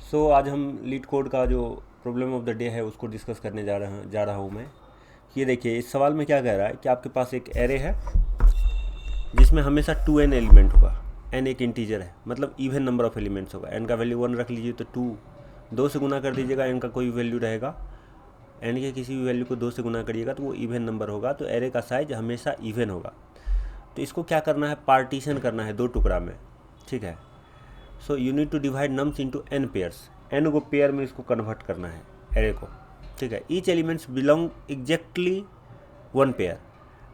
आज हम leet code का जो प्रॉब्लम ऑफ द डे है उसको डिस्कस करने जा रहा हूँ मैं। ये देखिए, इस सवाल में क्या कह रहा है कि आपके पास एक एरे है जिसमें हमेशा 2n एलिमेंट होगा। n एक इंटीजर है, मतलब इवन नंबर ऑफ एलिमेंट्स होगा। n का वैल्यू 1 रख लीजिए तो 2 से गुना कर दीजिएगा, n का कोई वैल्यू रहेगा, n के किसी भी वैल्यू को 2 से गुना करिएगा तो वो इवन नंबर होगा। तो एरे का साइज हमेशा इवन होगा। तो इसको क्या करना है, पार्टीशन करना है 2 टुकड़ा में, ठीक है। So you need to divide nums into n pairs. n को पेयर में इसको कन्वर्ट करना है एरे को, ठीक है। Each elements belong exactly 1 pair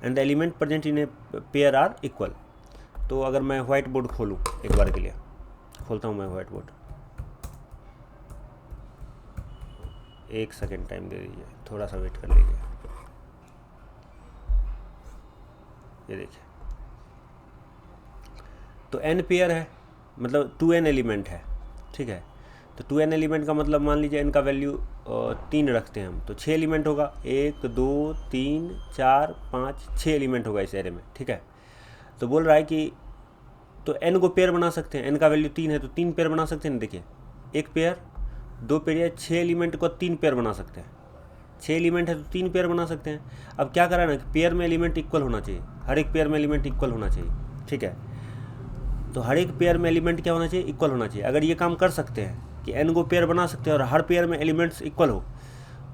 and the element present in a pair are equal. तो अगर मैं व्हाइट बोर्ड खोलूँ, एक बार के लिए खोलता हूँ मैं व्हाइट बोर्ड, 1 सेकेंड टाइम दे दीजिए, थोड़ा सा वेट कर लीजिए। ये देखिए, तो n पेयर है, मतलब 2n एलिमेंट है, ठीक है। तो 2n एलिमेंट का मतलब मान लीजिए n का वैल्यू 3 रखते हैं हम, तो 6 एलिमेंट होगा। 1 2 3 4 5 6 एलिमेंट होगा इस एरे में, ठीक है। तो बोल रहा है कि तो n को पेयर बना सकते हैं, n का वैल्यू 3 है तो 3 पेयर बना सकते हैं। देखिए, 1 पेयर 2 पेयर या 6 एलिमेंट को 3 पेयर बना सकते हैं। 6 एलिमेंट है तो 3 पेयर बना सकते हैं। अब क्या करा ना कि पेयर में एलिमेंट इक्वल होना चाहिए, हर एक पेयर में एलिमेंट इक्वल होना चाहिए, ठीक है। तो हर एक पेयर में एलिमेंट क्या होना चाहिए, इक्वल होना चाहिए। अगर ये काम कर सकते हैं कि n को पेयर बना सकते हैं और हर पेयर में एलिमेंट्स इक्वल हो,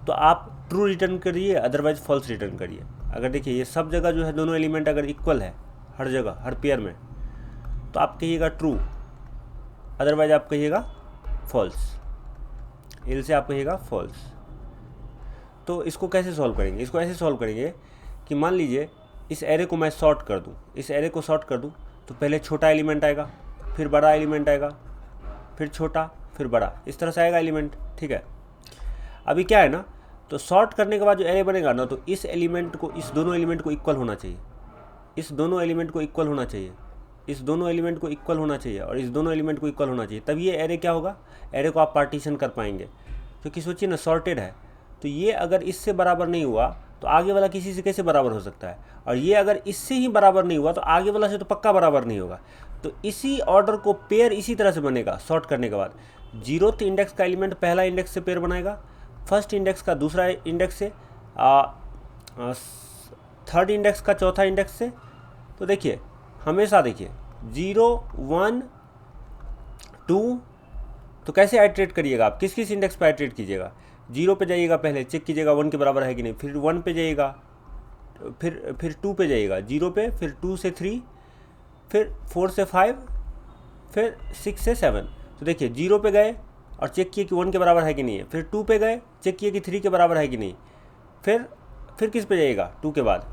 तो आप ट्रू रिटर्न करिए, अदरवाइज फॉल्स रिटर्न करिए। अगर देखिए ये सब जगह जो है दोनों एलिमेंट अगर इक्वल है हर जगह हर पेयर में, तो आप कहिएगा ट्रू, अदरवाइज आप कहिएगा फॉल्स। एल से आप कहिएगा फॉल्स। तो इसको कैसे सॉल्व करेंगे, इसको ऐसे सॉल्व करेंगे कि मान लीजिए इस एरे को मैं सॉर्ट कर दूँ, इस एरे को सॉर्ट कर दूँ तो पहले छोटा एलिमेंट आएगा, फिर बड़ा एलिमेंट आएगा, फिर छोटा, फिर बड़ा, इस तरह से आएगा एलिमेंट, ठीक है। अभी क्या है ना, तो सॉर्ट करने के बाद जो एरे बनेगा ना, तो इस एलिमेंट को, इस दोनों एलिमेंट को इक्वल होना चाहिए, इस दोनों एलिमेंट को इक्वल होना चाहिए, इस दोनों एलिमेंट को इक्वल होना चाहिए और इस दोनों एलिमेंट को इक्वल होना चाहिए। तब ये एरे क्या होगा, एरे को आप पार्टीशन कर पाएंगे। क्योंकि सोचिए ना, सॉर्टेड है, तो ये अगर इससे बराबर नहीं हुआ तो आगे वाला किसी से कैसे बराबर हो सकता है, और ये अगर इससे ही बराबर नहीं हुआ तो आगे वाला से तो पक्का बराबर नहीं होगा। तो इसी ऑर्डर को पेयर इसी तरह से बनेगा सॉर्ट करने के बाद। 0th इंडेक्स का एलिमेंट पहला इंडेक्स से पेयर बनाएगा, फर्स्ट इंडेक्स का दूसरा इंडेक्स से, 3rd इंडेक्स का चौथा इंडेक्स से। तो देखिए, हमेशा देखिए 0 1 2, तो कैसे आइट्रेट करिएगा आप, किस किस इंडेक्स पर आइट्रेट कीजिएगा। 0 पे जाइएगा, पहले चेक कीजिएगा 1 के बराबर है कि नहीं, फिर 1 पे जाइएगा, फिर 2 पे जाइएगा, 0 पे, फिर 2 से 3, फिर 4 से 5, फिर 6 से 7। तो देखिए 0 पे गए और चेक किए कि 1 के बराबर है कि नहीं है, फिर 2 पे गए, चेक किए कि 3 के बराबर है कि नहीं, फिर किस पे जाइएगा, 2 के बाद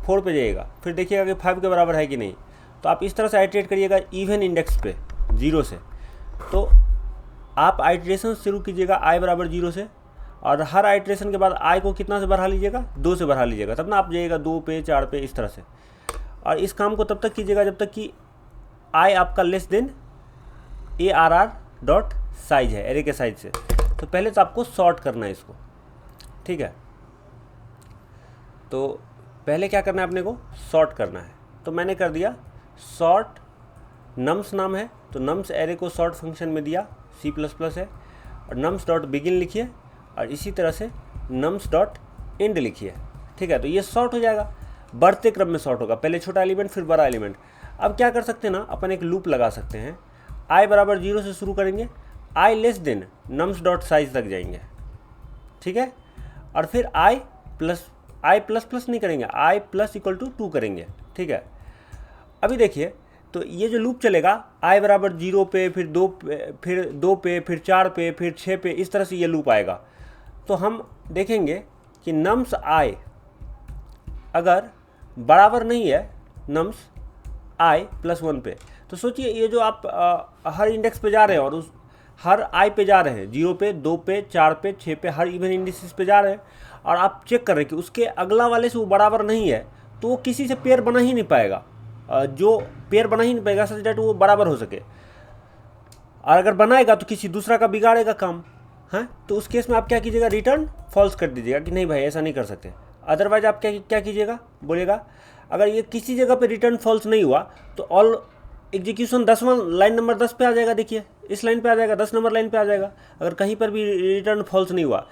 4 पे जाइएगा, फिर देखिएगा कि 5 के बराबर है कि नहीं। तो आप इस तरह से आइट्रेट करिएगा इवन इंडेक्स पे 0 से। तो आप आइट्रेशन शुरू कीजिएगा i बराबर 0 से, और हर आइट्रेशन के बाद i को कितना से बढ़ा लीजिएगा, 2 से बढ़ा लीजिएगा, तब ना आप जाइएगा 2 पे 4 पे, इस तरह से। और इस काम को तब तक कीजिएगा जब तक कि i आपका less than ARR dot size है, एरे के साइज से। तो पहले तो आपको सॉर्ट करना है इसको, ठीक है। तो पहले क्या करना है, अपने को सॉर्ट करना है। तो मैंने कर दिया सॉर्ट, नम्स नाम है तो नम्स एरे को सॉर्ट फंक्शन में दिया, C++ है, और नम्स डॉट बिगिन लिखिए और इसी तरह से नम्स डॉट एंड लिखिए, ठीक है। तो ये सॉर्ट हो जाएगा, बढ़ते क्रम में सॉर्ट होगा, पहले छोटा एलिमेंट फिर बड़ा एलिमेंट। अब क्या कर सकते हैं ना, अपन एक लूप लगा सकते हैं। i बराबर 0 से शुरू करेंगे, i less than nums dot size तक जाएंगे, ठीक है। और फिर i प्लस नहीं करेंगे, i प्लस इक्वल टू 2 करेंगे, ठीक है। अभी देखिए, तो ये जो लूप चलेगा i बराबर 0 पे, फिर 2 पे, फिर 4 पे, फिर 6 पे, इस तरह से ये लूप आएगा। तो हम देखेंगे कि नम्स i अगर बराबर नहीं है नम्स i प्लस 1 पे, तो सोचिए ये जो आप हर इंडेक्स पे जा रहे हैं और उस हर i पे जा रहे हैं, 0 पे, 2 पे, 4 पे, 6 पे, हर इवन इंडिसेस पे जा रहे हैं, और आप चेक कर रहे हैं कि उसके अगला वाले से वो बराबर नहीं है, तो वो किसी से पेयर बना ही नहीं पाएगा, जो पेयर बना ही नहीं पाएगा सच डेट वो बराबर हो सके। और अगर बनाएगा तो किसी दूसरा का बिगाड़ेगा काम, हैं। तो उस केस में आप क्या कीजिएगा, रिटर्न फॉल्स कर दीजिएगा कि नहीं भाई ऐसा नहीं कर सकते। अदरवाइज आप क्या कीजिएगा, बोलेगा अगर ये किसी जगह पे रिटर्न फॉल्स नहीं हुआ तो ऑल एग्जीक्यूशन 10वां लाइन नंबर 10 पे आ जाएगा। देखिए इस लाइन पे आ जाएगा, 10 नंबर लाइन पे आ जाएगा। अगर कहीं पर भी रिटर्न फॉल्स नहीं हुआ,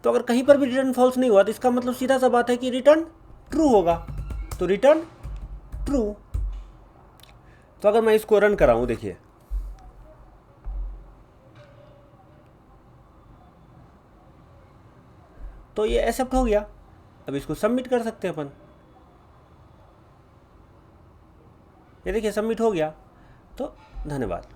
तो अगर कहीं पर भी रिटर्न फॉल्स नहीं हुआ तो इसका मतलब सीधा सा बात है कि रिटर्न ट्रू होगा। तो रिटर्न ट्रू। तो अगर मैं इसको रन कराऊं, देखिए तो ये एक्सेप्ट हो गया। अब इसको सबमिट कर सकते हैं अपन। ये देखिए सबमिट हो गया। तो धन्यवाद।